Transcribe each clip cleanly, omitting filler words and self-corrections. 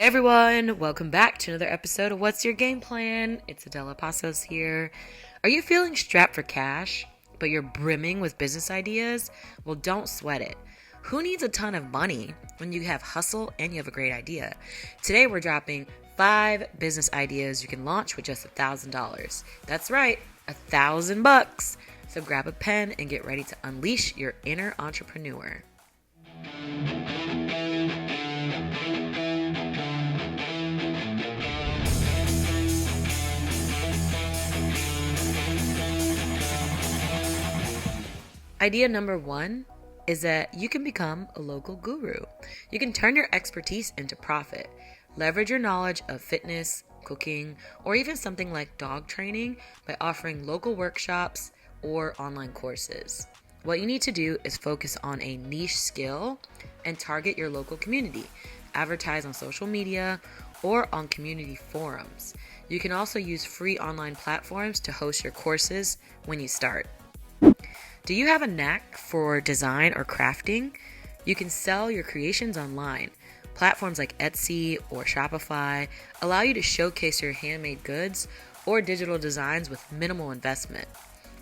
Hey everyone, welcome back to another episode of What's Your Game Plan? It's Adela Pasos here. Are you feeling strapped for cash, but you're brimming with business ideas? Well, don't sweat it. Who needs a ton of money when you have hustle and you have a great idea? Today we're dropping 5 business ideas you can launch with just $1,000. That's right, $1,000. So grab a pen and get ready to unleash your inner entrepreneur. Idea number 1 is that you can become a local guru. You can turn your expertise into profit. Leverage your knowledge of fitness, cooking, or even something like dog training by offering local workshops or online courses. What you need to do is focus on a niche skill and target your local community. Advertise on social media or on community forums. You can also use free online platforms to host your courses when you start. Do you have a knack for design or crafting? You can sell your creations online. Platforms like Etsy or Shopify allow you to showcase your handmade goods or digital designs with minimal investment.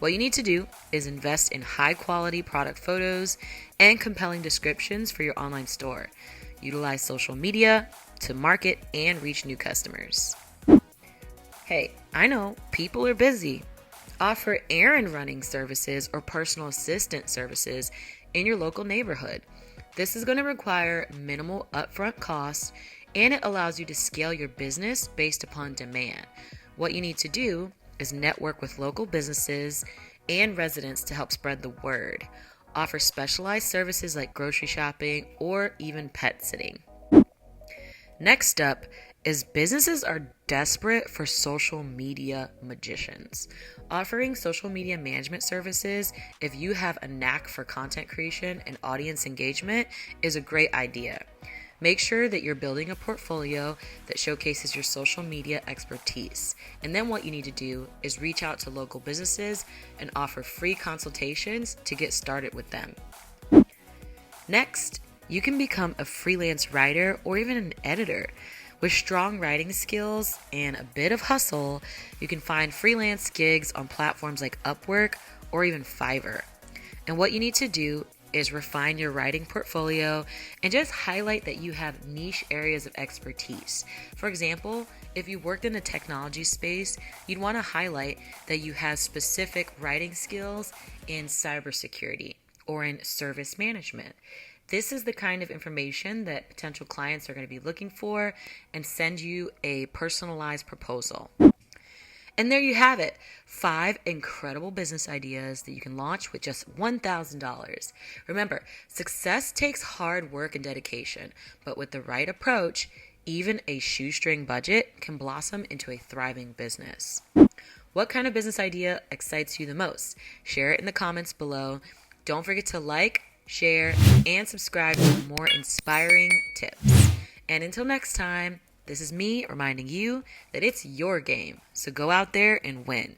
What you need to do is invest in high-quality product photos and compelling descriptions for your online store. Utilize social media to market and reach new customers. Hey, I know people are busy. Offer errand running services or personal assistant services in your local neighborhood. This is going to require minimal upfront costs, and it allows you to scale your business based upon demand. What you need to do is network with local businesses and residents to help spread the word. Offer specialized services like grocery shopping or even pet sitting. Next up is businesses are desperate for social media magicians. Offering social media management services, if you have a knack for content creation and audience engagement, is a great idea. Make sure that you're building a portfolio that showcases your social media expertise. And then what you need to do is reach out to local businesses and offer free consultations to get started with them. Next, you can become a freelance writer or even an editor. With strong writing skills and a bit of hustle, you can find freelance gigs on platforms like Upwork or even Fiverr. And what you need to do is refine your writing portfolio and just highlight that you have niche areas of expertise. For example, if you worked in the technology space, you'd want to highlight that you have specific writing skills in cybersecurity or in service management. This is the kind of information that potential clients are going to be looking for and send you a personalized proposal. And there you have it, 5 incredible business ideas that you can launch with just $1,000. Remember, success takes hard work and dedication, but with the right approach, even a shoestring budget can blossom into a thriving business. What kind of business idea excites you the most? Share it in the comments below. Don't forget to like, share, and subscribe for more inspiring tips. And until next time, this is me reminding you that it's your game. So go out there and win.